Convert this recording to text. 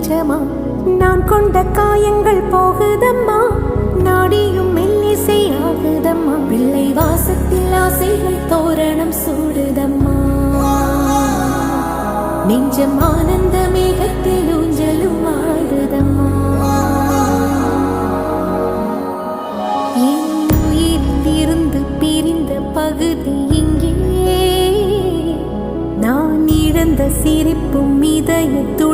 நிஜமா நான் கொண்ட காயங்கள் போகுதம்மா நாடியும் மெல்லிசை ஆகுதம்மா பிள்ளை வாசத்தில் ஆசைகள் தோரணம் சூடுதம்மா நெஞ்சம் ஆனந்த மேகத்தில் ஊஞ்சலும் ஆடுதம்மா என் உயிரிலிருந்து பிரிந்த பகுதி இங்கே நான் இழந்த சிரிப்பும் இதயத்து